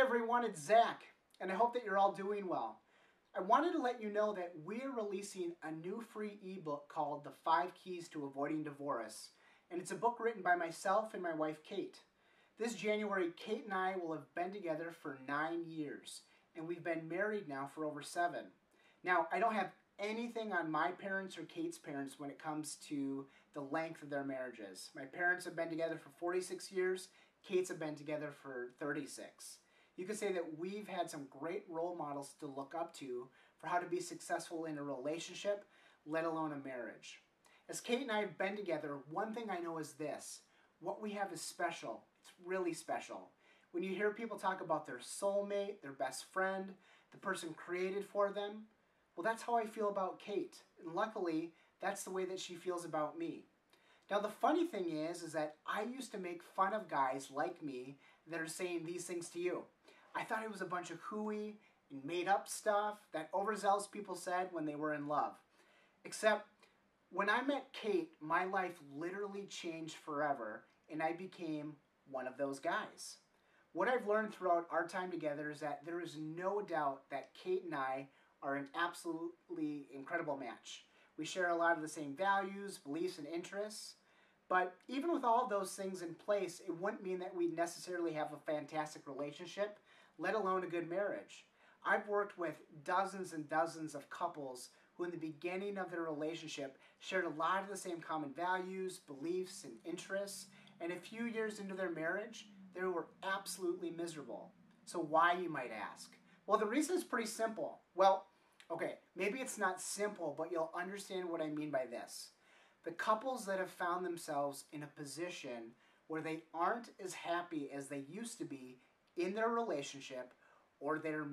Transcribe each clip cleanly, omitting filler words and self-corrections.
everyone, it's Zach, and I hope that you're all doing well. I wanted to let you know that we're releasing a new free ebook called The 5 Keys to Avoiding Divorce, and it's a book written by myself and my wife Kate. This January, Kate and I will have been together for 9 years, and we've been married now for over 7. Now, I don't have anything on my parents or Kate's parents when it comes to the length of their marriages. My parents have been together for 46 years, Kate's have been together for 36. You could say that we've had some great role models to look up to for how to be successful in a relationship, let alone a marriage. As Kate and I have been together, one thing I know is this: what we have is special. It's really special. When you hear people talk about their soulmate, their best friend, the person created for them, well, that's how I feel about Kate. And luckily, that's the way that she feels about me. Now, the funny thing is that I used to make fun of guys like me that are saying these things to you. I thought it was a bunch of hooey and made-up stuff that overzealous people said when they were in love. Except, when I met Kate, my life literally changed forever, and I became one of those guys. What I've learned throughout our time together is that there is no doubt that Kate and I are an absolutely incredible match. We share a lot of the same values, beliefs, and interests. But even with all of those things in place, it wouldn't mean that we'd necessarily have a fantastic relationship, let alone a good marriage. I've worked with dozens and dozens of couples who in the beginning of their relationship shared a lot of the same common values, beliefs, and interests, and a few years into their marriage, they were absolutely miserable. So why, you might ask? Well, the reason is pretty simple. Well, okay, maybe it's not simple, but you'll understand what I mean by this. The couples that have found themselves in a position where they aren't as happy as they used to be in their relationship, or they're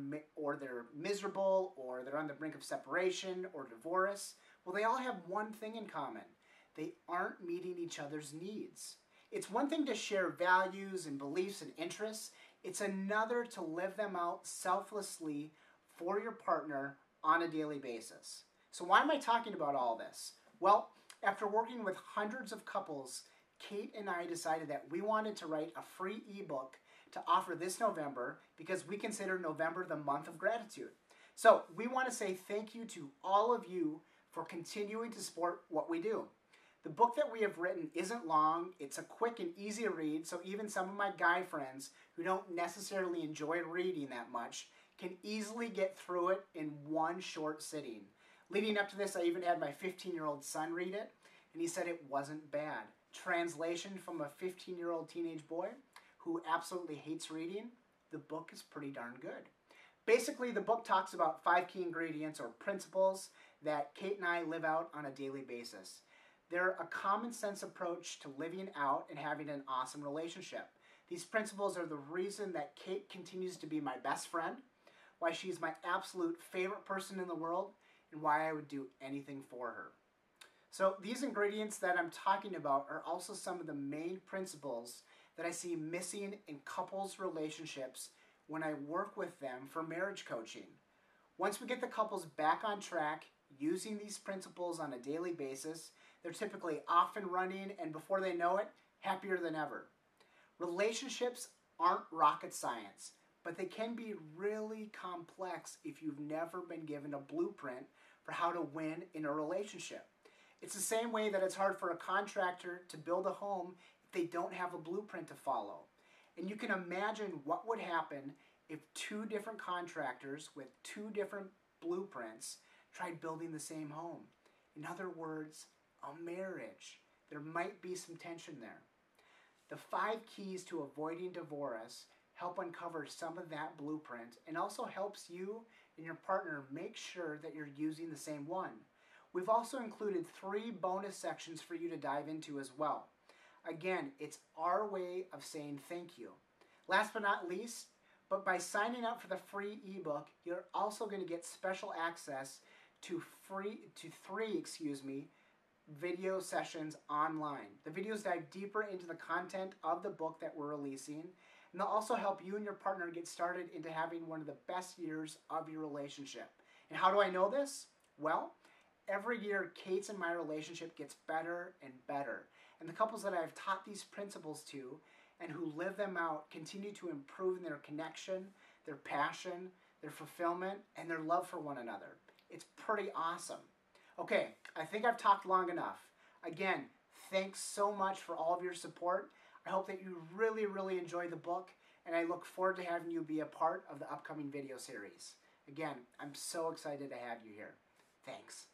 miserable, or they're on the brink of separation or divorce, well, they all have one thing in common. They aren't meeting each other's needs. It's one thing to share values and beliefs and interests. It's another to live them out selflessly for your partner on a daily basis. So why am I talking about all this? Well, after working with hundreds of couples, Kate and I decided that we wanted to write a free ebook to offer this November because we consider November the month of gratitude. So we want to say thank you to all of you for continuing to support what we do. The book that we have written isn't long, it's a quick and easy read, so even some of my guy friends who don't necessarily enjoy reading that much can easily get through it in one short sitting. Leading up to this, I even had my 15-year-old son read it, and he said it wasn't bad. Translation from a 15-year-old teenage boy who absolutely hates reading, the book is pretty darn good. Basically, the book talks about 5 key ingredients or principles that Kate and I live out on a daily basis. They're a common sense approach to living out and having an awesome relationship. These principles are the reason that Kate continues to be my best friend, why she's my absolute favorite person in the world, and why I would do anything for her. So these ingredients that I'm talking about are also some of the main principles that I see missing in couples' relationships when I work with them for marriage coaching. Once we get the couples back on track using these principles on a daily basis, they're typically off and running, and before they know it, happier than ever. Relationships aren't rocket science, but they can be really complex if you've never been given a blueprint for how to win in a relationship. It's the same way that it's hard for a contractor to build a home if they don't have a blueprint to follow. And you can imagine what would happen if 2 different contractors with 2 different blueprints tried building the same home. In other words, a marriage. There might be some tension there. The 5 keys to avoiding divorce help uncover some of that blueprint and also helps you and your partner make sure that you're using the same one. We've also included 3 bonus sections for you to dive into as well. Again, it's our way of saying thank you. Last but not least, but by signing up for the free ebook, you're also going to get special access to 3 video sessions online. The videos dive deeper into the content of the book that we're releasing, and they'll also help you and your partner get started into having one of the best years of your relationship. And how do I know this? Well, every year Kate's and my relationship gets better and better. And the couples that I've taught these principles to and who live them out continue to improve in their connection, their passion, their fulfillment, and their love for one another. It's pretty awesome. Okay, I think I've talked long enough. Again, thanks so much for all of your support. I hope that you really, really enjoy the book, and I look forward to having you be a part of the upcoming video series. Again, I'm so excited to have you here. Thanks.